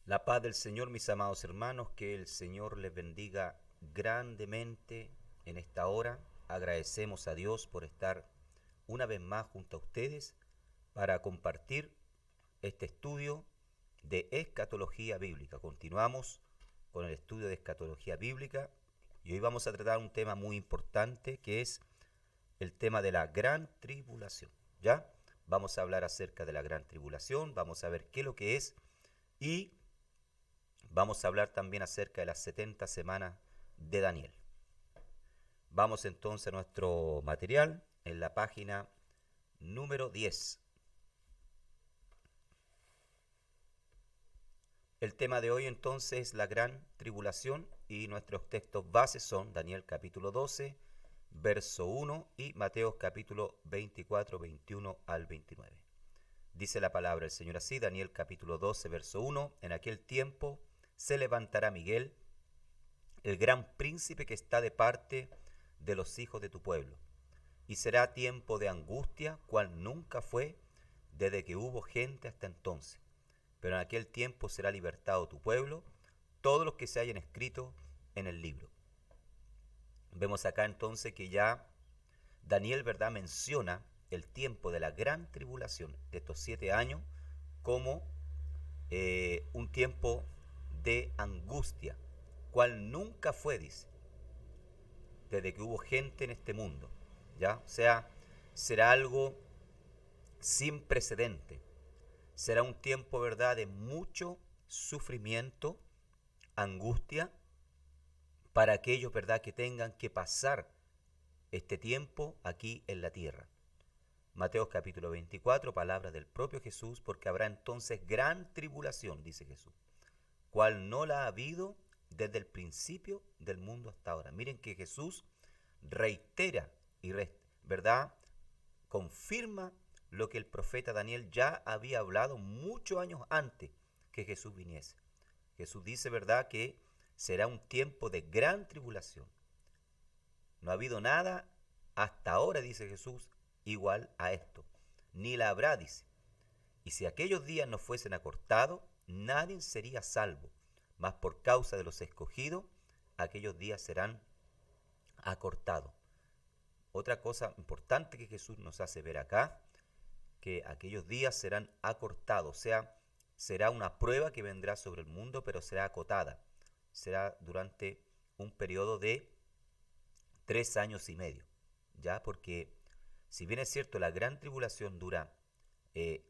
La paz del Señor, mis amados hermanos, que el Señor les bendiga grandemente en esta hora. Agradecemos a Dios por estar una vez más junto a ustedes para compartir este estudio de escatología bíblica. Continuamos con el estudio de escatología bíblica y hoy vamos a tratar un tema muy importante que es el tema de la gran tribulación. ¿Ya? Vamos a hablar acerca de la gran tribulación, vamos a ver qué es lo que es y vamos a hablar también acerca de las 70 semanas de Daniel. Vamos entonces a nuestro material en la página número 10. El tema de hoy entonces es la gran tribulación y nuestros textos bases son Daniel capítulo 12, verso 1 y Mateo capítulo 24, 21 al 29. Dice la palabra del Señor así, Daniel capítulo 12, verso 1, en aquel tiempo se levantará Miguel, el gran príncipe que está de parte de los hijos de tu pueblo. Y será tiempo de angustia, cual nunca fue desde que hubo gente hasta entonces. Pero en aquel tiempo será libertado tu pueblo, todos los que se hayan escrito en el libro. Vemos acá entonces que ya Daniel, ¿verdad?, menciona el tiempo de la gran tribulación de estos 7 años como un tiempo de angustia, cual nunca fue, dice, desde que hubo gente en este mundo, ¿ya? O sea, será algo sin precedente, será un tiempo, ¿verdad?, de mucho sufrimiento, angustia, para aquellos, ¿verdad?, que tengan que pasar este tiempo aquí en la tierra. Mateo capítulo 24, palabras del propio Jesús, porque habrá entonces gran tribulación, dice Jesús, cual no la ha habido desde el principio del mundo hasta ahora. Miren que Jesús reitera y ¿verdad?, confirma lo que el profeta Daniel ya había hablado muchos años antes que Jesús viniese. Jesús dice, ¿verdad?, que será un tiempo de gran tribulación. No ha habido nada hasta ahora, dice Jesús, igual a esto. Ni la habrá, dice. Y si aquellos días no fuesen acortados, nadie sería salvo. Mas por causa de los escogidos, aquellos días serán acortados. Otra cosa importante que Jesús nos hace ver acá, que aquellos días serán acortados, o sea, será una prueba que vendrá sobre el mundo, pero será acotada. Será durante un periodo de 3 años y medio, ¿ya? Porque si bien es cierto, la gran tribulación dura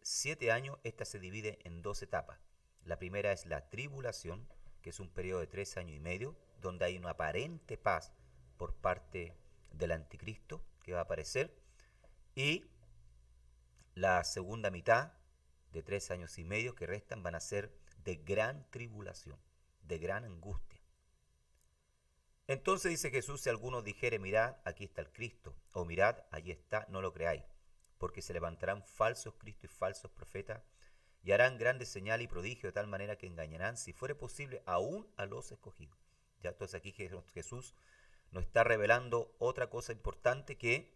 7 años, esta se divide en dos etapas. La primera es la tribulación, que es un periodo de 3 años y medio, donde hay una aparente paz por parte del anticristo que va a aparecer. Y la segunda mitad de 3 años y medio que restan van a ser de gran tribulación, de gran angustia. Entonces dice Jesús, si alguno dijere, mirad, aquí está el Cristo, o mirad, allí está, no lo creáis, porque se levantarán falsos cristos y falsos profetas, y harán grandes señales y prodigios de tal manera que engañarán, si fuere posible, aún a los escogidos. Ya, entonces aquí Jesús nos está revelando otra cosa importante, que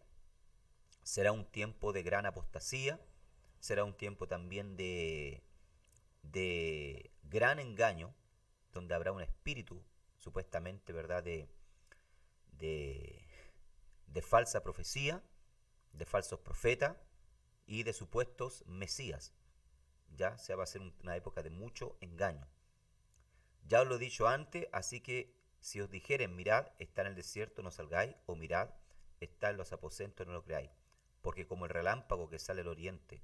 será un tiempo de gran apostasía, será un tiempo también de gran engaño, donde habrá un espíritu, supuestamente, ¿verdad?, de, de falsa profecía, de falsos profetas y de supuestos mesías. Ya, o sea, va a ser una época de mucho engaño. Ya os lo he dicho antes, así que si os dijeren, mirad, está en el desierto, no salgáis, o mirad, está en los aposentos, no lo creáis. Porque como el relámpago que sale al oriente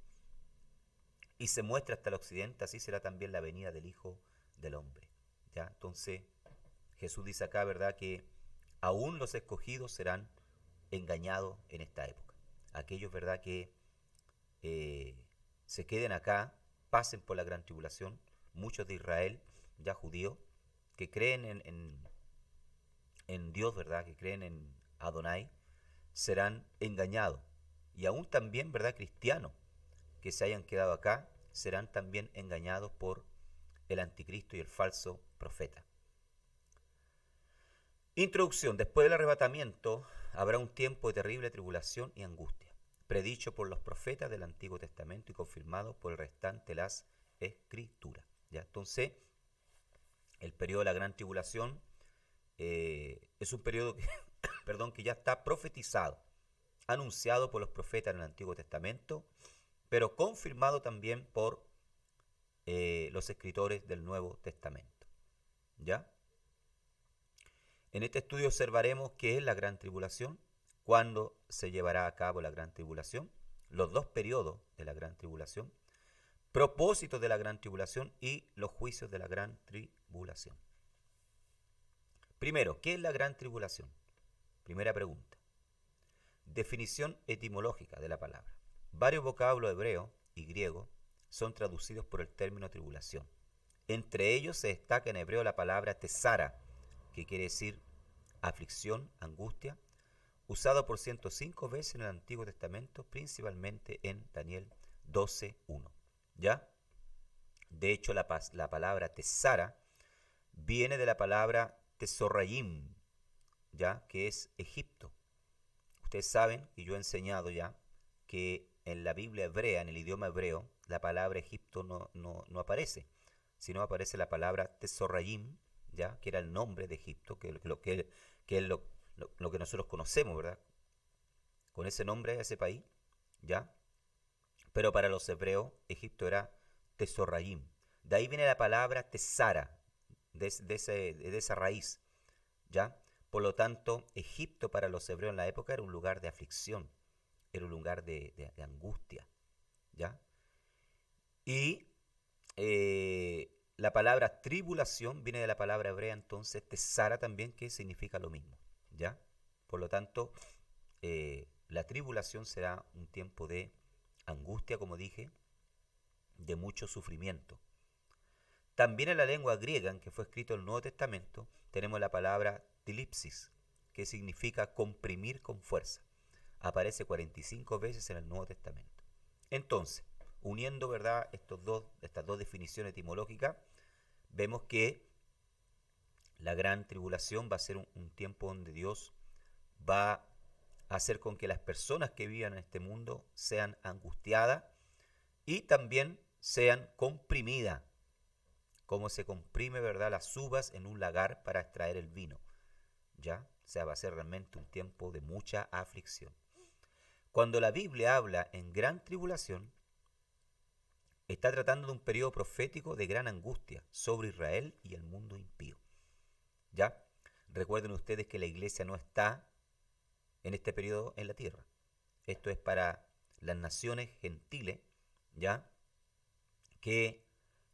y se muestra hasta el occidente, así será también la venida del Hijo del Hombre. ¿Ya? Entonces, Jesús dice acá, ¿verdad?, que aún los escogidos serán engañados en esta época. Aquellos, ¿verdad?, que eh, se queden acá, pasen por la gran tribulación, muchos de Israel, ya judíos, que creen en Dios, ¿verdad?, que creen en Adonai, serán engañados. Y aún también, ¿verdad?, cristianos que se hayan quedado acá, serán también engañados por el anticristo y el falso profeta. Introducción. Después del arrebatamiento habrá un tiempo de terrible tribulación y angustia, predicho por los profetas del Antiguo Testamento y confirmado por el restante de las Escrituras. ¿Ya? Entonces, El periodo de la gran tribulación es un periodo que, perdón, que ya está profetizado, anunciado por los profetas en el Antiguo Testamento, pero confirmado también por los escritores del Nuevo Testamento. ¿Ya? En este estudio observaremos qué es la gran tribulación, cuándo se llevará a cabo la gran tribulación, los dos periodos de la gran tribulación, propósitos de la gran tribulación y los juicios de la gran tribulación. Primero, ¿qué es la gran tribulación? Primera pregunta. Definición etimológica de la palabra. Varios vocablos hebreo y griego son traducidos por el término tribulación. Entre ellos se destaca en hebreo la palabra tesara, que quiere decir aflicción, angustia, usado por 105 veces en el Antiguo Testamento, principalmente en Daniel 12:1. ¿Ya? De hecho, la palabra tesara viene de la palabra tesorrayim, ¿ya? Que es Egipto. Ustedes saben, y yo he enseñado ya, que en la Biblia hebrea, en el idioma hebreo, la palabra Egipto no aparece, sino aparece la palabra tesorrayim, ¿ya? Que era el nombre de Egipto, que es lo que nosotros conocemos, ¿verdad? Con ese nombre, ese país, ¿ya? Pero para los hebreos, Egipto era tesorrayim. De ahí viene la palabra tesara, de esa raíz, ¿ya? Por lo tanto, Egipto para los hebreos en la época era un lugar de aflicción, era un lugar de angustia, ¿ya? Y la palabra tribulación viene de la palabra hebrea entonces tesara también, que significa lo mismo, ¿ya? Por lo tanto, la tribulación será un tiempo de angustia, como dije, de mucho sufrimiento. También en la lengua griega en que fue escrito el Nuevo Testamento tenemos la palabra tilipsis, que significa comprimir con fuerza. Aparece 45 veces en el Nuevo Testamento. Entonces, uniendo, ¿verdad?, estas dos definiciones etimológicas, vemos que la gran tribulación va a ser un tiempo donde Dios va a hacer con que las personas que vivan en este mundo sean angustiadas y también sean comprimidas, como se comprime, ¿verdad?, las uvas en un lagar para extraer el vino. ¿Ya? O sea, va a ser realmente un tiempo de mucha aflicción. Cuando la Biblia habla en gran tribulación, está tratando de un periodo profético de gran angustia sobre Israel y el mundo impío. ¿Ya? Recuerden ustedes que la iglesia no está en este periodo en la tierra. Esto es para las naciones gentiles, ¿ya?, que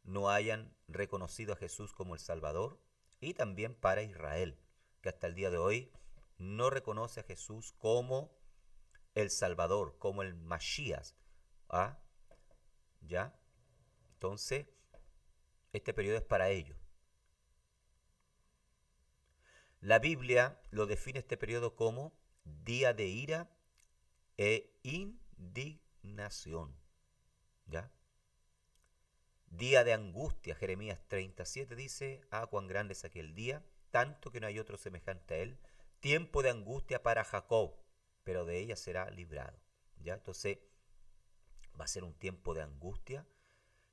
no hayan reconocido a Jesús como el Salvador, y también para Israel, que hasta el día de hoy no reconoce a Jesús como el Salvador, como el Mashiach. ¿Ah? ¿Ya? Entonces, este periodo es para ellos. La Biblia lo define este periodo como día de ira e indignación. ¿Ya? Día de angustia, Jeremías 37 dice, cuán grande es aquel día, tanto que no hay otro semejante a él, tiempo de angustia para Jacob, pero de ella será librado. ¿Ya? Entonces, va a ser un tiempo de angustia,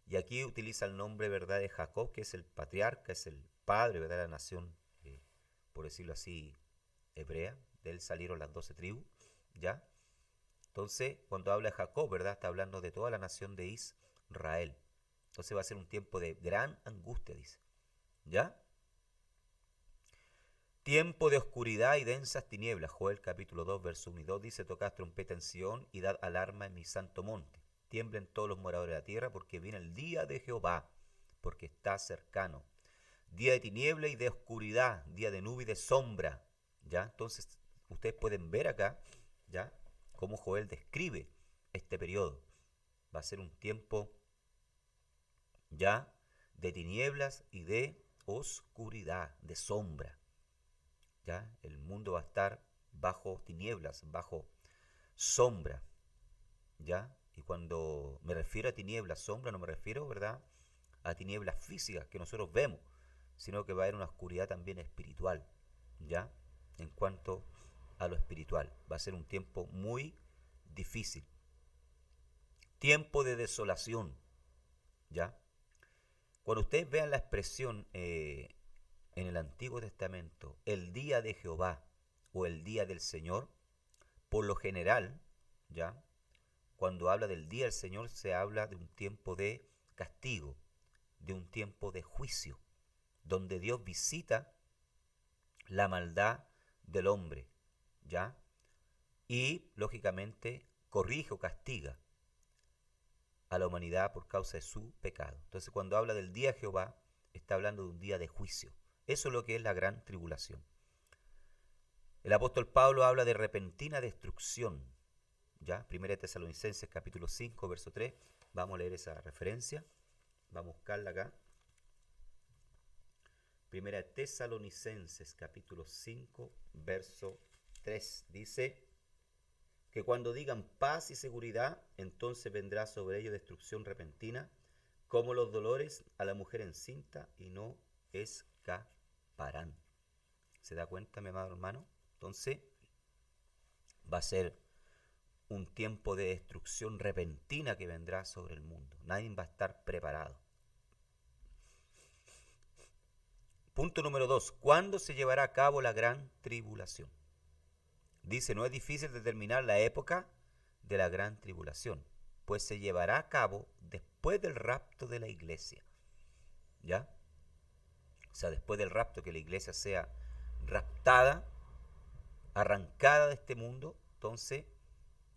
y aquí utiliza el nombre, ¿verdad?, de Jacob, que es el patriarca, es el padre, ¿verdad?, de la nación, por decirlo así, hebrea. De él salieron las 12 tribus, ¿ya? Entonces, cuando habla de Jacob, ¿verdad?, está hablando de toda la nación de Israel. Entonces va a ser un tiempo de gran angustia, dice. ¿Ya? Tiempo de oscuridad y densas tinieblas. Joel capítulo 2, verso 1 y 2 dice, tocad trompeta en Sión y dad alarma en mi santo monte. Tiemblen todos los moradores de la tierra, porque viene el día de Jehová, porque está cercano. Día de tiniebla y de oscuridad, día de nube y de sombra. ¿Ya? Entonces, ustedes pueden ver acá, ¿ya?, cómo Joel describe este periodo. Va a ser un tiempo ya de tinieblas y de oscuridad, de sombra. Ya el mundo va a estar bajo tinieblas, bajo sombra. Ya, y cuando me refiero a tinieblas, sombra, no me refiero, ¿verdad?, a tinieblas físicas que nosotros vemos, sino que va a haber una oscuridad también espiritual. Ya, en cuanto a lo espiritual, va a ser un tiempo muy difícil. Tiempo de desolación. Ya, cuando ustedes vean la expresión en el Antiguo Testamento el día de Jehová o el día del Señor, por lo general, ¿ya? Cuando habla del día del Señor se habla de un tiempo de castigo, de un tiempo de juicio, donde Dios visita la maldad del hombre, ¿ya? Y, lógicamente, corrige o castiga a la humanidad por causa de su pecado. Entonces, cuando habla del día de Jehová, está hablando de un día de juicio. Eso es lo que es la gran tribulación. El apóstol Pablo habla de repentina destrucción, ¿ya? 1 Tesalonicenses capítulo 5, verso 3. Vamos a leer esa referencia. Vamos a buscarla acá. 1 Tesalonicenses capítulo 5, verso 3. Dice que cuando digan paz y seguridad, entonces vendrá sobre ellos destrucción repentina, como los dolores a la mujer encinta, y no escaparán. ¿Se da cuenta, mi amado hermano? Entonces, va a ser un tiempo de destrucción repentina que vendrá sobre el mundo. Nadie va a estar preparado. Punto número 2. ¿Cuándo se llevará a cabo la gran tribulación? Dice, no es difícil determinar la época de la gran tribulación, pues se llevará a cabo después del rapto de la iglesia. ¿Ya? O sea, después del rapto, que la iglesia sea raptada, arrancada de este mundo, entonces,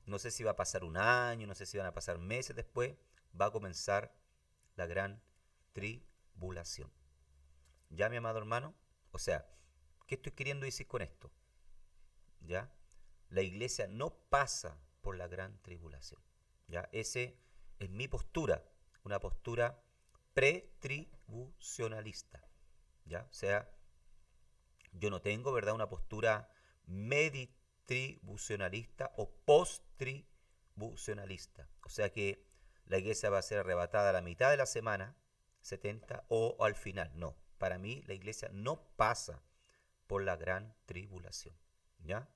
no sé si va a pasar un año, no sé si van a pasar meses después, va a comenzar la gran tribulación. ¿Ya, mi amado hermano? O sea, ¿qué estoy queriendo decir con esto? ¿Ya? La iglesia no pasa por la gran tribulación. ¿Ya? Ese es mi postura, una postura pretribucionalista. ¿Ya? O sea, yo no tengo, ¿verdad?, una postura meditribucionalista o posttribucionalista. O sea que la iglesia va a ser arrebatada a la mitad de la semana, 70, o al final. No, para mí la iglesia no pasa por la gran tribulación. ¿Ya?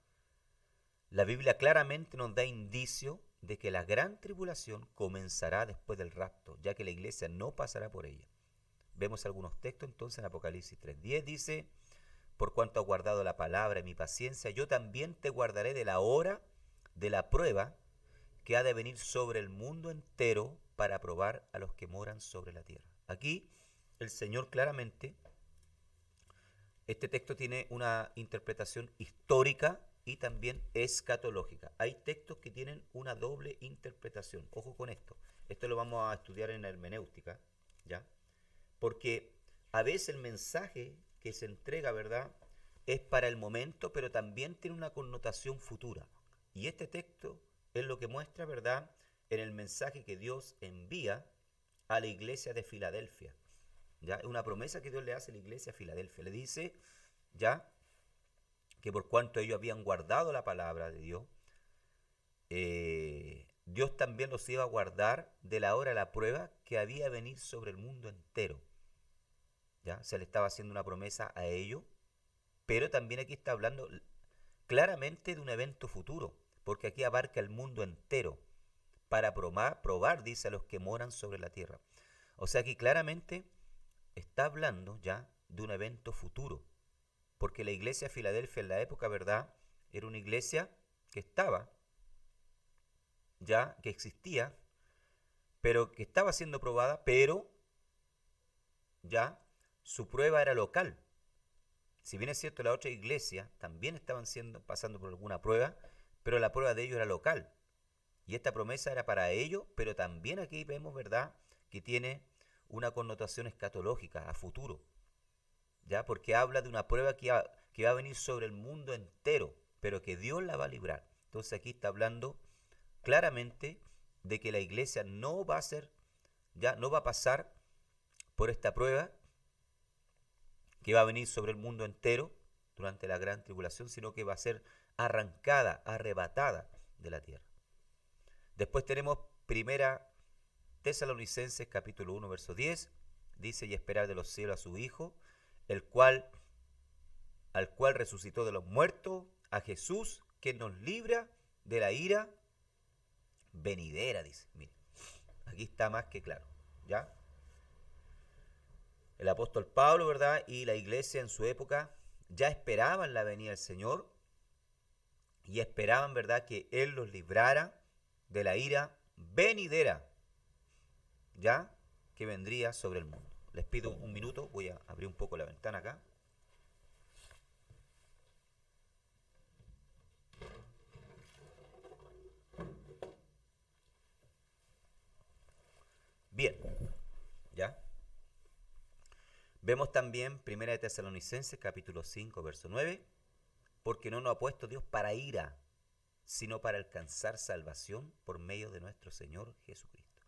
La Biblia claramente nos da indicio de que la gran tribulación comenzará después del rapto, ya que la iglesia no pasará por ella. Vemos algunos textos entonces en Apocalipsis 3:10 dice, por cuanto has guardado la palabra y mi paciencia, yo también te guardaré de la hora de la prueba que ha de venir sobre el mundo entero para probar a los que moran sobre la tierra. Aquí el Señor claramente, este texto tiene una interpretación histórica y también escatológica. Hay textos que tienen una doble interpretación. Ojo con esto. Esto lo vamos a estudiar en la hermenéutica, ¿ya? Porque a veces el mensaje que se entrega, ¿verdad?, es para el momento, pero también tiene una connotación futura. Y este texto es lo que muestra, ¿verdad?, en el mensaje que Dios envía a la iglesia de Filadelfia. ¿Ya? Es una promesa que Dios le hace a la iglesia de Filadelfia. Le dice, ¿ya?, que por cuanto ellos habían guardado la palabra de Dios, Dios también los iba a guardar de la hora de la prueba que había de venir sobre el mundo entero. ¿Ya? Se le estaba haciendo una promesa a ellos, pero también aquí está hablando claramente de un evento futuro, porque aquí abarca el mundo entero, para probar, dice, a los que moran sobre la tierra. O sea, aquí claramente está hablando ya de un evento futuro, porque la iglesia de Filadelfia en la época, ¿verdad?, era una iglesia que estaba, ya, que existía, pero que estaba siendo probada, pero ya su prueba era local. Si bien es cierto, la otra iglesia también estaban pasando por alguna prueba, pero la prueba de ellos era local. Y esta promesa era para ellos, pero también aquí vemos, ¿verdad?, que tiene una connotación escatológica, a futuro. ¿Ya? Porque habla de una prueba que va a venir sobre el mundo entero, pero que Dios la va a librar. Entonces aquí está hablando claramente de que la iglesia no va a ser, ya no va a pasar por esta prueba que va a venir sobre el mundo entero durante la gran tribulación, sino que va a ser arrancada, arrebatada de la tierra. Después tenemos primera Tesalonicenses capítulo 1, verso 10, dice, y esperar de los cielos a su Hijo, al cual resucitó de los muertos, a Jesús, que nos libra de la ira venidera, dice. Mira, aquí está más que claro, ¿ya? El apóstol Pablo, ¿verdad? Y la iglesia en su época ya esperaban la venida del Señor y esperaban, ¿verdad?, que Él los librara de la ira venidera, ¿ya?, que vendría sobre el mundo. Les pido un minuto, voy a abrir un poco la ventana acá. Bien, ¿ya? Vemos también 1 de Tesalonicenses, capítulo 5, verso 9, porque no nos ha puesto Dios para ira, sino para alcanzar salvación por medio de nuestro Señor Jesucristo.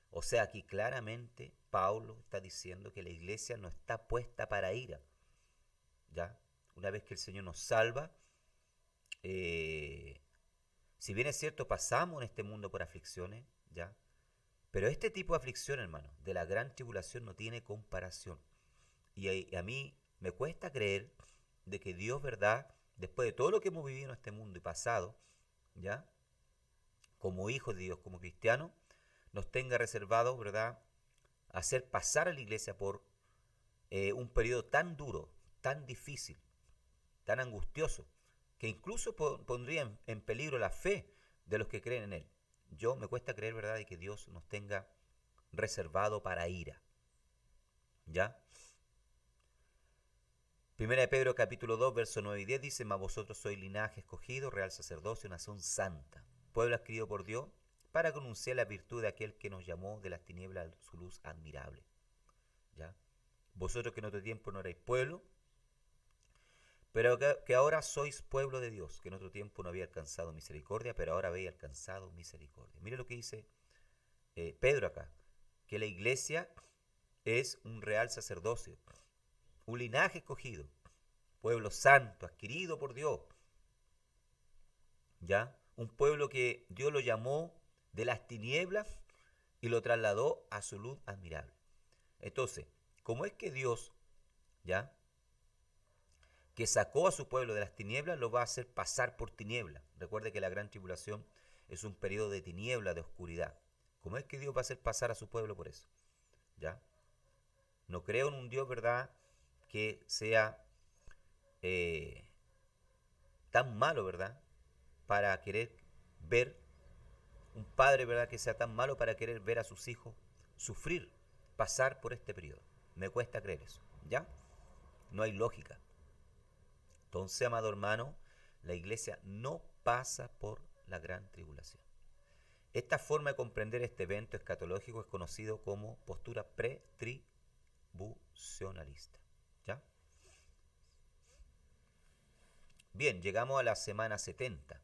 O sea, aquí claramente Pablo está diciendo que la iglesia no está puesta para ira, ¿ya? Una vez que el Señor nos salva, si bien es cierto, pasamos en este mundo por aflicciones, ¿ya? Pero este tipo de aflicción, hermano, de la gran tribulación no tiene comparación. Y a mí me cuesta creer de que Dios, ¿verdad?, después de todo lo que hemos vivido en este mundo y pasado, ¿ya?, como hijos de Dios, como cristianos, nos tenga reservado, ¿verdad?, hacer pasar a la iglesia por un periodo tan duro, tan difícil, tan angustioso, que incluso pondría en peligro la fe de los que creen en Él. Yo me cuesta creer, ¿verdad?, de que Dios nos tenga reservado para ira, ¿ya? Primera de Pedro capítulo 2, versos 9 y 10 dice: mas vosotros sois linaje escogido, real sacerdocio, nación santa, pueblo adquirido por Dios, para que anunciéis la virtud de aquel que nos llamó de las tinieblas a su luz admirable. ¿Ya? Vosotros que en otro tiempo no erais pueblo, pero que ahora sois pueblo de Dios, que en otro tiempo no había alcanzado misericordia, pero ahora habéis alcanzado misericordia. Mire lo que dice Pedro acá, que la iglesia es un real sacerdocio, un linaje escogido, pueblo santo, adquirido por Dios, ¿ya? Un pueblo que Dios lo llamó de las tinieblas y lo trasladó a su luz admirable. Entonces, ¿cómo es que Dios, ¿ya?, que sacó a su pueblo de las tinieblas, lo va a hacer pasar por tinieblas? Recuerde que la gran tribulación es un periodo de tiniebla, de oscuridad. ¿Cómo es que Dios va a hacer pasar a su pueblo por eso? ¿Ya? No creo en un Dios, ¿verdad?, que sea tan malo, ¿verdad?, para querer ver, un padre, ¿verdad?, que sea tan malo para querer ver a sus hijos sufrir, pasar por este periodo. Me cuesta creer eso, ¿ya? No hay lógica. Entonces, amado hermano, la iglesia no pasa por la gran tribulación. Esta forma de comprender este evento escatológico es conocido como postura pretribucionalista, ¿ya? Bien, llegamos a la semana 70.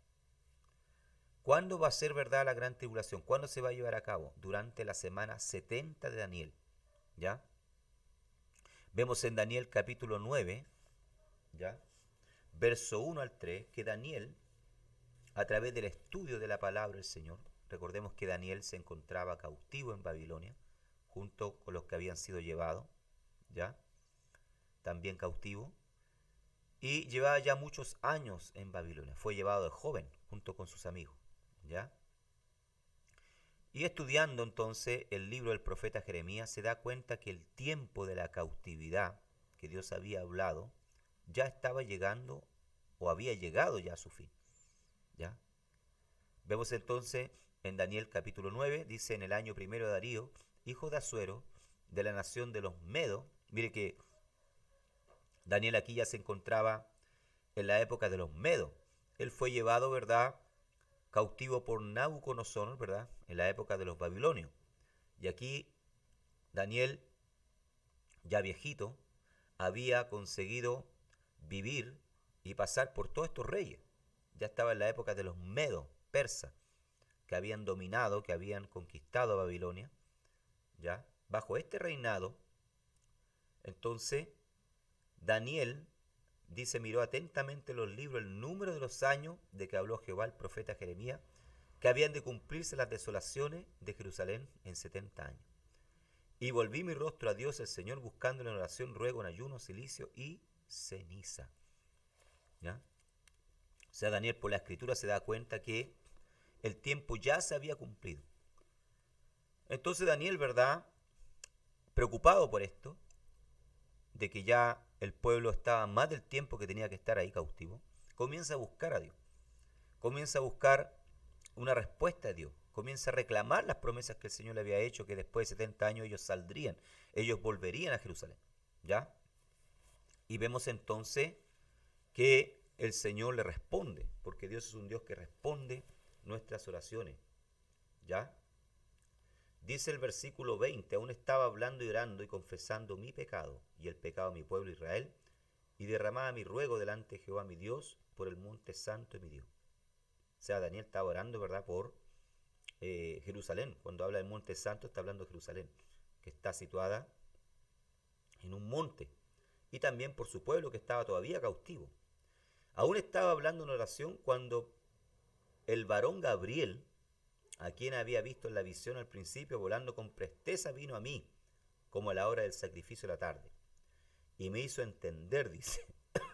¿Cuándo va a ser, verdad, la gran tribulación? ¿Cuándo se va a llevar a cabo? Durante la semana 70 de Daniel, ¿ya? Vemos en Daniel capítulo 9, ¿ya?, verso 1 al 3, que Daniel, a través del estudio de la palabra del Señor, recordemos que Daniel se encontraba cautivo en Babilonia, junto con los que habían sido llevados, ¿ya?, también cautivo, y llevaba ya muchos años en Babilonia. Fue llevado de joven, junto con sus amigos, ¿ya? Y estudiando entonces el libro del profeta Jeremías, se da cuenta que el tiempo de la cautividad que Dios había hablado ya estaba llegando, o había llegado ya a su fin, ¿ya? Vemos entonces en Daniel capítulo 9, dice: en el año primero de Darío, hijo de Asuero, de la nación de los Medos. Mire que Daniel aquí ya se encontraba en la época de los Medos. Él fue llevado, ¿verdad?, cautivo por Nabucodonosor, ¿verdad?, en la época de los babilonios. Y aquí Daniel, ya viejito, había conseguido vivir y pasar por todos estos reyes. Ya estaba en la época de los medos, persas, que habían dominado, que habían conquistado a Babilonia, ¿ya? Bajo este reinado, entonces, Daniel, dice, miró atentamente los libros, el número de los años de que habló Jehová el profeta Jeremías, que habían de cumplirse las desolaciones de Jerusalén en 70 años. Y volví mi rostro a Dios el Señor, buscándole en oración, ruego, en ayuno, cilicio y ceniza. ¿Ya? O sea, Daniel por la escritura se da cuenta que el tiempo ya se había cumplido. Entonces Daniel, ¿verdad?, preocupado por esto, de que ya el pueblo estaba más del tiempo que tenía que estar ahí cautivo, comienza a buscar a Dios, comienza a buscar una respuesta de Dios, comienza a reclamar las promesas que el Señor le había hecho, que después de 70 años ellos saldrían, ellos volverían a Jerusalén, ¿ya? Y vemos entonces que el Señor le responde, porque Dios es un Dios que responde nuestras oraciones, ¿ya? Dice el versículo 20, aún estaba hablando y orando y confesando mi pecado y el pecado de mi pueblo Israel, y derramaba mi ruego delante de Jehová mi Dios por el monte santo de mi Dios. O sea, Daniel estaba orando, ¿verdad?, por Jerusalén. Cuando habla del monte santo está hablando de Jerusalén, que está situada en un monte, y también por su pueblo que estaba todavía cautivo. Aún estaba hablando en oración cuando el varón Gabriel, a quien había visto en la visión al principio volando con presteza, vino a mí, como a la hora del sacrificio de la tarde, y me hizo entender, dice,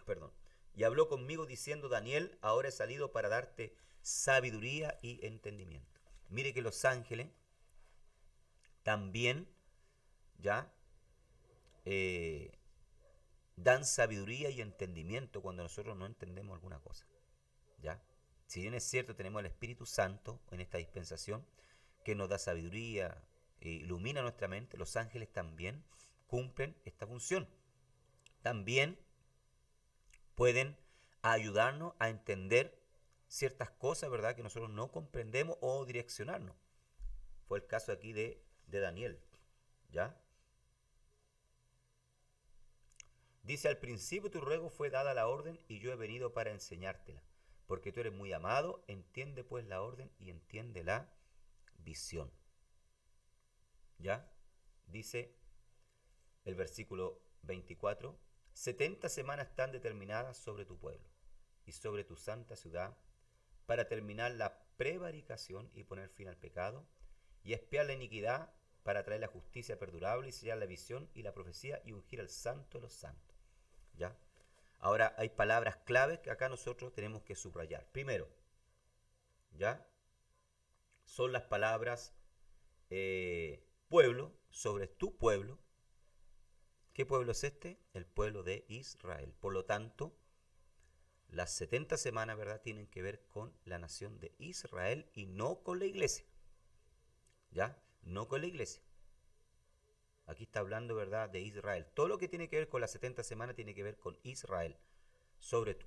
perdón, y habló conmigo diciendo, Daniel, ahora he salido para darte sabiduría y entendimiento. Mire que los ángeles también ya eh, dan sabiduría y entendimiento cuando nosotros no entendemos alguna cosa, ¿ya? Si bien es cierto, tenemos el Espíritu Santo en esta dispensación que nos da sabiduría, ilumina nuestra mente, los ángeles también cumplen esta función. También pueden ayudarnos a entender ciertas cosas, ¿verdad?, que nosotros no comprendemos o direccionarnos. Fue el caso aquí de Daniel, ¿ya? Dice, al principio tu ruego fue dada la orden y yo he venido para enseñártela, porque tú eres muy amado, entiende pues la orden y entiende la visión. ¿Ya? Dice el versículo 24, 70 semanas están determinadas sobre tu pueblo y sobre tu santa ciudad para terminar la prevaricación y poner fin al pecado y expiar la iniquidad para traer la justicia perdurable y sellar la visión y la profecía y ungir al santo de los santos. ¿Ya? Ahora hay palabras claves que acá nosotros tenemos que subrayar. Primero, ¿ya? Son las palabras pueblo, sobre tu pueblo. ¿Qué pueblo es este? El pueblo de Israel. Por lo tanto, las 70 semanas, ¿verdad?, tienen que ver con la nación de Israel y no con la iglesia. ¿Ya? No con la iglesia. Aquí está hablando, ¿verdad?, de Israel. Todo lo que tiene que ver con las 70 semanas tiene que ver con Israel.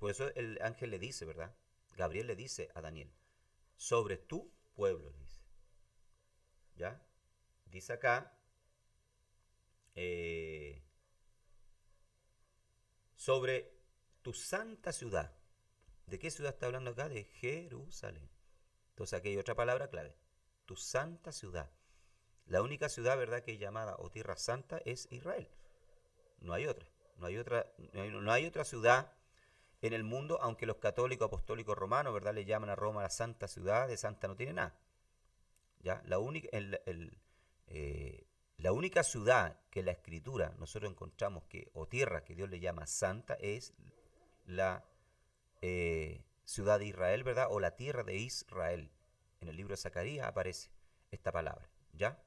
Por eso el ángel le dice, ¿verdad? Gabriel le dice a Daniel, sobre tu pueblo, le dice. ¿Ya? Dice acá, sobre tu santa ciudad. ¿De qué ciudad está hablando acá? De Jerusalén. Entonces aquí hay otra palabra clave. Tu santa ciudad. La única ciudad, ¿verdad?, que es llamada o tierra santa es Israel. No hay otra. No hay otra ciudad en el mundo, aunque los católicos apostólicos romanos, ¿verdad?, le llaman a Roma la santa ciudad, de santa no tiene nada. ¿Ya? La única ciudad que en la escritura nosotros encontramos que, o tierra que Dios le llama santa, es la ciudad de Israel, ¿verdad? O la tierra de Israel. En el libro de Zacarías aparece esta palabra, ¿ya?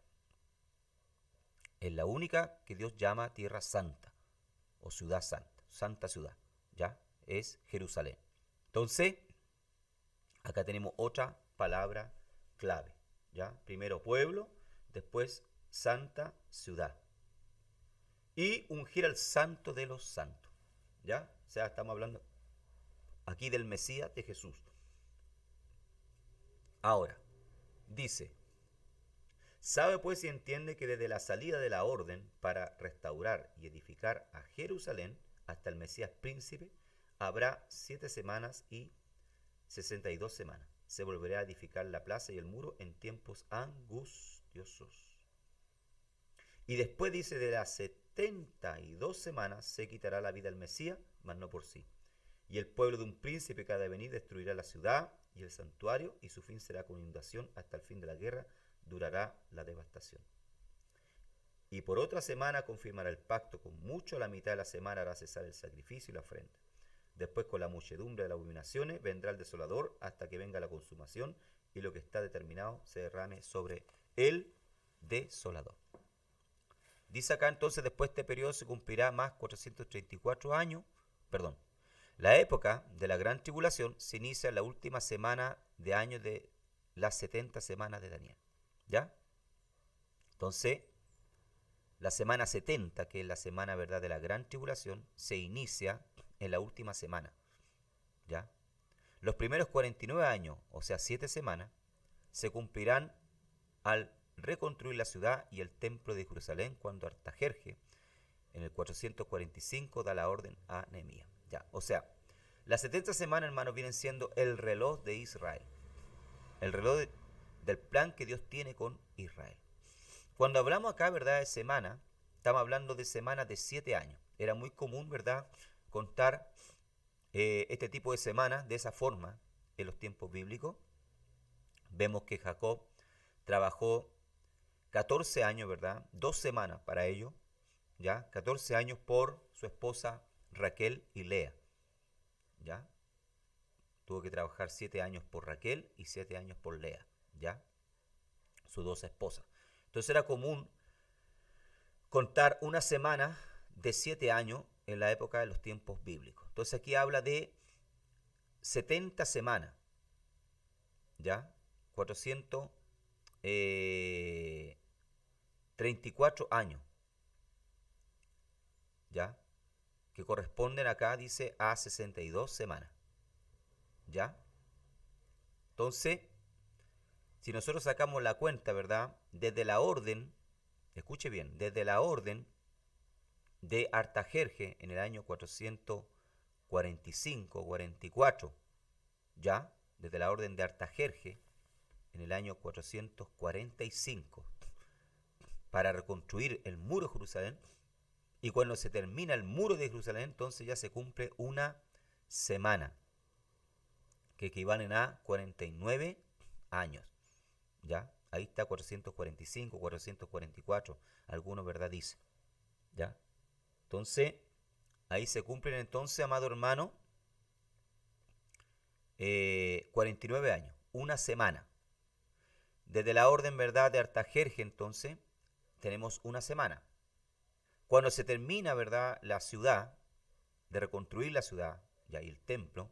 Es la única que Dios llama tierra santa, o ciudad santa, santa ciudad, ¿ya? Es Jerusalén. Entonces, acá tenemos otra palabra clave, ¿ya? Primero pueblo, después santa ciudad. Y ungir al santo de los santos, ¿ya? O sea, estamos hablando aquí del Mesías, de Jesús. Ahora, dice, sabe pues y entiende que desde la salida de la orden para restaurar y edificar a Jerusalén hasta el Mesías príncipe, habrá 7 semanas y 62 semanas. Se volverá a edificar la plaza y el muro en tiempos angustiosos. Y después dice, de las 72 semanas se quitará la vida al Mesías, mas no por sí. Y el pueblo de un príncipe que ha de venir destruirá la ciudad y el santuario, y su fin será con inundación hasta el fin de la guerra, durará la devastación. Y por otra semana confirmará el pacto, con mucho a la mitad de la semana hará cesar el sacrificio y la ofrenda. Después, con la muchedumbre de las abominaciones, vendrá el desolador hasta que venga la consumación y lo que está determinado se derrame sobre el desolador. Dice acá entonces, después de este periodo se cumplirá más 434 años, perdón. La época de la gran tribulación se inicia en la última semana de año de las 70 semanas de Daniel. ¿Ya? Entonces, la semana 70, que es la semana, ¿verdad?, de la gran tribulación, se inicia en la última semana. ¿Ya? Los primeros 49 años, o sea, 7 semanas, se cumplirán al reconstruir la ciudad y el templo de Jerusalén cuando Artajerje, en el 445, da la orden a Nehemías. Ya, o sea, las 70 semanas, hermanos, vienen siendo el reloj de Israel. El reloj del plan que Dios tiene con Israel. Cuando hablamos acá, ¿verdad?, de semana, estamos hablando de semanas de 7 años. Era muy común, ¿verdad?, contar este tipo de semanas de esa forma en los tiempos bíblicos. Vemos que Jacob trabajó 14 años, ¿verdad? 2 semanas para ello, ¿ya? 14 años por su esposa Raquel y Lea, ¿ya? Tuvo que trabajar 7 años por Raquel y 7 años por Lea, ¿ya? Sus dos esposas. Entonces era común contar una semana de 7 años en la época de los tiempos bíblicos. Entonces aquí habla de 70 semanas, ¿ya? 434 años, ¿ya? Que corresponden acá, dice, a 62 semanas, ¿ya? Entonces, si nosotros sacamos la cuenta, ¿verdad?, desde la orden, escuche bien, desde la orden de Artajerje en el año 445, 44, ¿ya? Desde la orden de Artajerje en el año 445 para reconstruir el muro de Jerusalén, y cuando se termina el muro de Jerusalén, entonces ya se cumple una semana, que equivalen a 49 años, ¿ya? Ahí está 445, 444, algunos, ¿verdad?, dicen, ¿ya? Entonces, ahí se cumplen entonces, amado hermano, 49 años, una semana. Desde la orden, ¿verdad?, de Artajerje, entonces, tenemos una semana. Cuando se termina, ¿verdad?, la ciudad, de reconstruir la ciudad, y ahí el templo,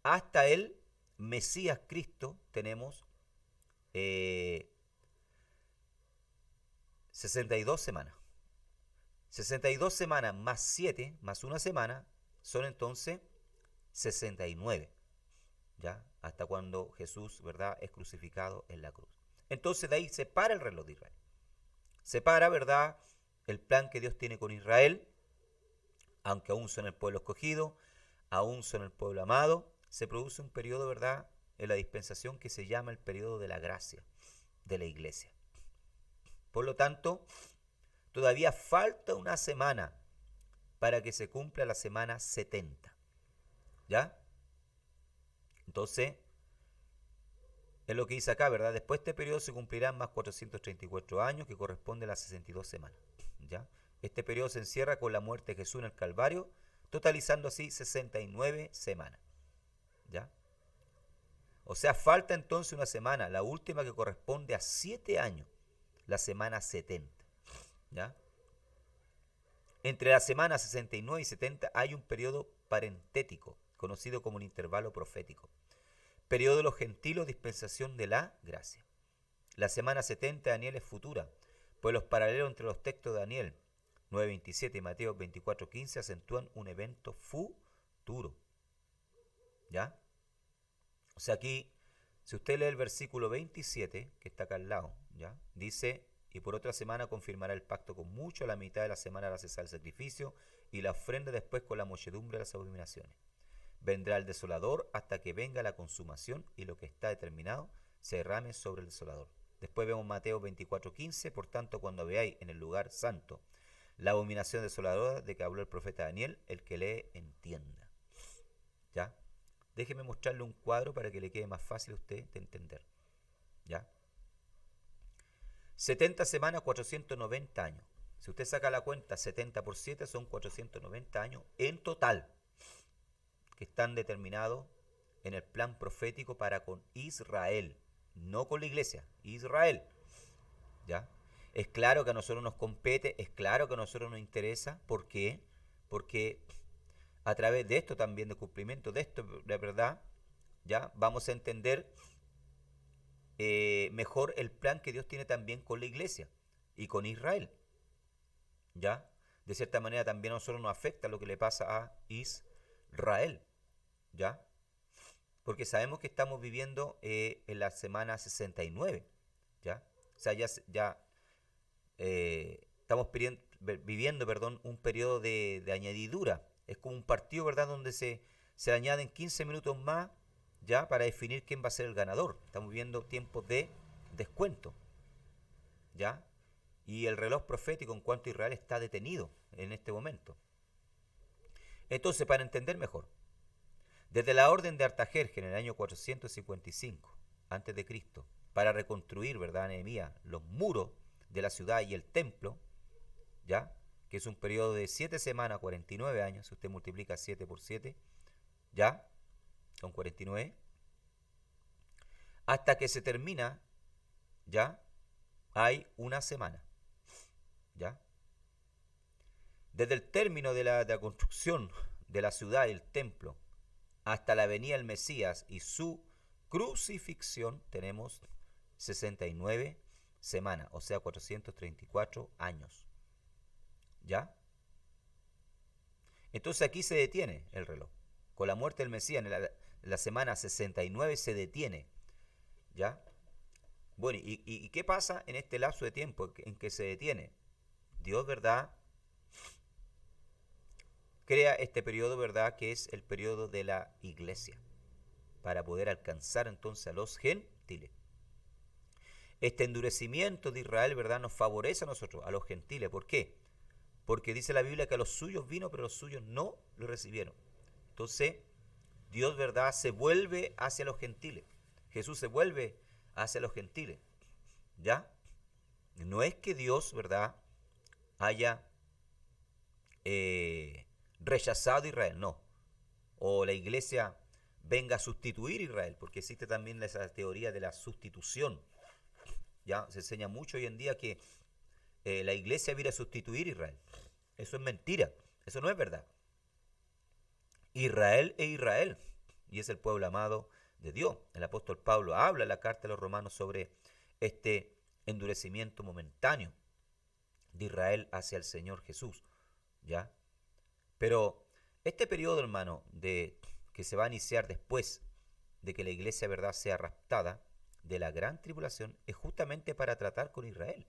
hasta el Mesías Cristo tenemos 62 semanas. 62 semanas más 7, más una semana, son entonces 69, ¿ya? Hasta cuando Jesús, ¿verdad?, es crucificado en la cruz. Entonces de ahí se para el reloj de Israel. Se para, ¿verdad?, el plan que Dios tiene con Israel, aunque aún son el pueblo escogido, aún son el pueblo amado, se produce un periodo, ¿verdad?, en la dispensación que se llama el periodo de la gracia de la iglesia. Por lo tanto, todavía falta una semana para que se cumpla la semana 70, ¿ya? Entonces, es lo que dice acá, ¿verdad? Después de este periodo se cumplirán más 434 años, que corresponde a las 62 semanas, ¿ya? Este periodo se encierra con la muerte de Jesús en el Calvario, totalizando así 69 semanas, ¿ya? O sea, falta entonces una semana, la última, que corresponde a 7 años, la semana 70, ¿ya? Entre la semana 69 y 70 hay un periodo parentético, conocido como un intervalo profético. Periodo de los gentiles, dispensación de la gracia. La semana 70 de Daniel es futura, pues los paralelos entre los textos de Daniel 9:27 y Mateo 24:15 acentúan un evento futuro, ¿ya? O sea, aquí, si usted lee el versículo 27, que está acá al lado, ¿ya?, dice: y por otra semana confirmará el pacto con muchos, a la mitad de la semana hará cesar el sacrificio y la ofrenda, después con la muchedumbre de las abominaciones. Vendrá el desolador hasta que venga la consumación, y lo que está determinado se derrame sobre el desolador. Después vemos Mateo 24:15, por tanto, cuando veáis en el lugar santo la abominación desoladora de que habló el profeta Daniel, el que lee entienda. ¿Ya? Déjeme mostrarle un cuadro para que le quede más fácil a usted de entender. ¿Ya? 70 semanas, 490 años. Si usted saca la cuenta, 70 por 7 son 490 años en total, que están determinados en el plan profético para con Israel, no con la iglesia, Israel, ¿ya? Es claro que a nosotros nos compete, es claro que a nosotros nos interesa. ¿Por qué? Porque a través de esto también, de cumplimiento de esto, de verdad, ya vamos a entender mejor el plan que Dios tiene también con la iglesia y con Israel. ¿Ya? De cierta manera también a nosotros nos afecta lo que le pasa a Israel. ¿Ya? Porque sabemos que estamos viviendo en la semana 69. ¿Ya? O sea, ya estamos viviendo, perdón, un periodo de añadidura. Es como un partido, ¿verdad?, donde se añaden 15 minutos más, ya, para definir quién va a ser el ganador. Estamos viviendo tiempos de descuento, ¿ya? Y el reloj profético en cuanto a Israel está detenido en este momento. Entonces, para entender mejor, desde la orden de Artajerjes en el año 455 a.C., para reconstruir, ¿verdad?, Nehemías, los muros de la ciudad y el templo, ¿ya?, que es un periodo de 7 semanas, 49 años, si usted multiplica 7 por 7, ¿ya?, son 49, hasta que se termina, ¿ya?, hay una semana, ¿ya? Desde el término de la construcción de la ciudad y el templo hasta la venida del Mesías y su crucifixión tenemos 69 semanas, o sea, 434 años. ¿Ya? Entonces aquí se detiene el reloj. Con la muerte del Mesías en la semana 69 se detiene. ¿Ya? Bueno, ¿y qué pasa en este lapso de tiempo en que se detiene? Dios, ¿verdad?, crea este periodo, ¿verdad?, que es el periodo de la iglesia, para poder alcanzar entonces a los gentiles. Este endurecimiento de Israel, ¿verdad?, nos favorece a nosotros, a los gentiles. ¿Por qué? Porque dice la Biblia que a los suyos vino, pero los suyos no lo recibieron. Entonces, Dios, ¿verdad?, se vuelve hacia los gentiles. Jesús se vuelve hacia los gentiles. ¿Ya? No es que Dios, ¿verdad?, haya rechazado a Israel, no. O la iglesia venga a sustituir a Israel, porque existe también esa teoría de la sustitución. Ya se enseña mucho hoy en día que la iglesia viene a sustituir a Israel. Eso es mentira, eso no es verdad. Israel es Israel y es el pueblo amado de Dios. El apóstol Pablo habla en la carta de los romanos sobre este endurecimiento momentáneo de Israel hacia el Señor Jesús, ¿ya? Pero este periodo, hermano, que se va a iniciar después de que la iglesia, ¿verdad?, sea raptada de la gran tribulación, es justamente para tratar con Israel.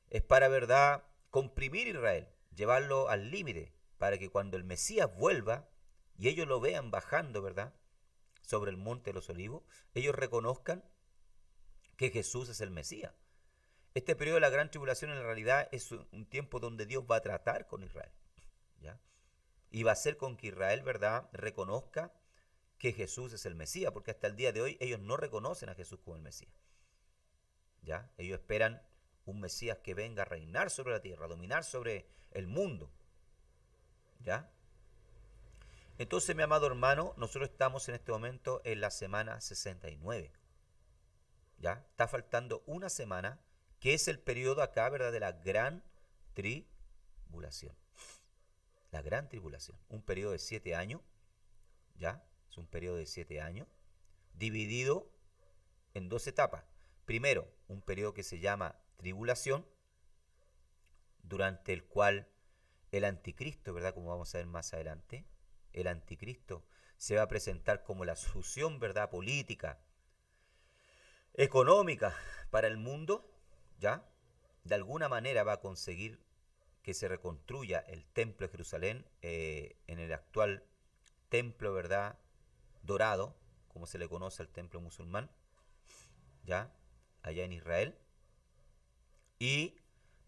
Es para, ¿verdad?, comprimir Israel, llevarlo al límite, para que cuando el Mesías vuelva y ellos lo vean bajando, ¿verdad?, sobre el monte de los olivos, ellos reconozcan que Jesús es el Mesías. Este periodo de la gran tribulación en realidad es un tiempo donde Dios va a tratar con Israel, ¿ya? Y va a hacer con que Israel, ¿verdad?, reconozca que Jesús es el Mesías, porque hasta el día de hoy ellos no reconocen a Jesús como el Mesías, ¿ya? Ellos esperan un Mesías que venga a reinar sobre la tierra, a dominar sobre el mundo, ¿ya? Entonces, mi amado hermano, nosotros estamos en este momento en la semana 69, ¿ya? Está faltando una semana, que es el periodo acá, ¿verdad?, de la gran tribulación. La gran tribulación, un periodo de 7 años, ¿ya? Es un periodo de 7 años, dividido en 2 etapas. Primero, un periodo que se llama tribulación, durante el cual el anticristo, ¿verdad?, como vamos a ver más adelante, el anticristo se va a presentar como la solución, ¿verdad?, política, económica para el mundo, ¿ya? De alguna manera va a conseguir que se reconstruya el templo de Jerusalén en el actual templo, ¿verdad?, dorado, como se le conoce al templo musulmán, ¿ya?, allá en Israel. Y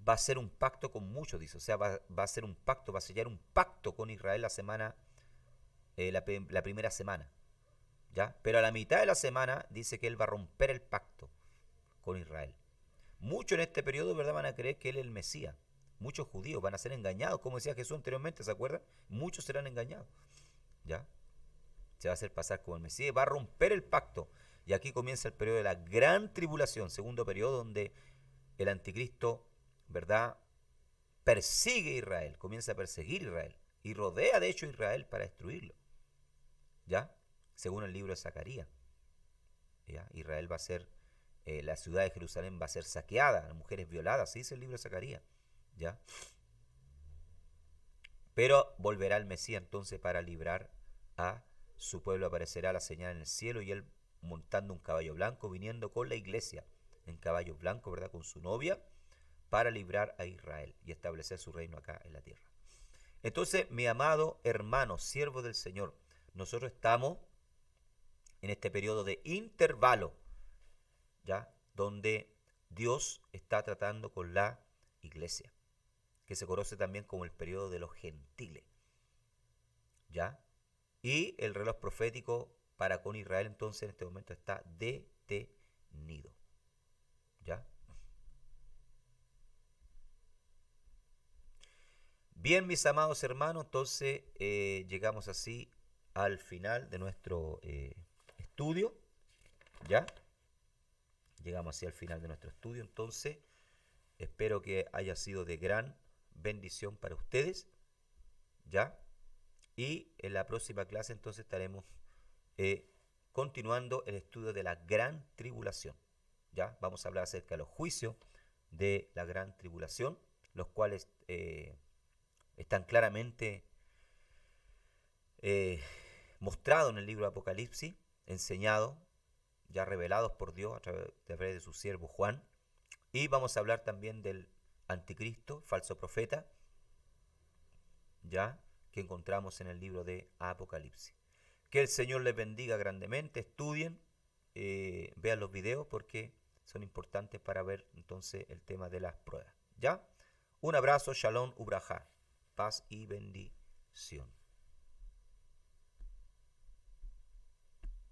va a ser un pacto con muchos, dice. O sea, va a ser un pacto, va a sellar un pacto con Israel la semana, la primera semana, ¿ya? Pero a la mitad de la semana dice que él va a romper el pacto con Israel. Muchos en este periodo, ¿verdad?, van a creer que él es el Mesías. Muchos judíos van a ser engañados, como decía Jesús anteriormente, ¿se acuerdan? Muchos serán engañados, ¿ya? Se va a hacer pasar como el Mesías, va a romper el pacto. Y aquí comienza el periodo de la gran tribulación, segundo periodo donde el anticristo, ¿verdad?, persigue a Israel, comienza a perseguir a Israel y rodea de hecho a Israel para destruirlo, ¿ya? Según el libro de Zacarías, ¿ya? Israel va a ser, la ciudad de Jerusalén va a ser saqueada, las mujeres violadas, así dice el libro de Zacarías, ¿ya? Pero volverá el Mesías entonces para librar a su pueblo, aparecerá la señal en el cielo y él montando un caballo blanco, viniendo con la iglesia en caballo blanco, ¿verdad?, con su novia, para librar a Israel y establecer su reino acá en la tierra. Entonces, mi amado hermano, siervo del Señor, nosotros estamos en este periodo de intervalo, ¿ya?, donde Dios está tratando con la iglesia, que se conoce también como el periodo de los gentiles, ¿ya? Y el reloj profético para con Israel entonces en este momento está detenido, ¿ya? Bien, mis amados hermanos, entonces llegamos así al final de nuestro estudio, ¿ya? Llegamos así al final de nuestro estudio, entonces espero que haya sido de gran bendición para ustedes, ¿ya? Y en la próxima clase entonces estaremos continuando el estudio de la gran tribulación, ¿ya? Vamos a hablar acerca de los juicios de la gran tribulación, los cuales están claramente eh, mostrados en el libro de Apocalipsis, enseñados, ya revelados por Dios a través de su siervo Juan. Y vamos a hablar también del anticristo, falso profeta, ya que encontramos en el libro de Apocalipsis. Que el Señor les bendiga grandemente, estudien, vean los videos porque son importantes para ver entonces el tema de las pruebas. ¿Ya? Un abrazo, shalom, ubrajá, paz y bendición.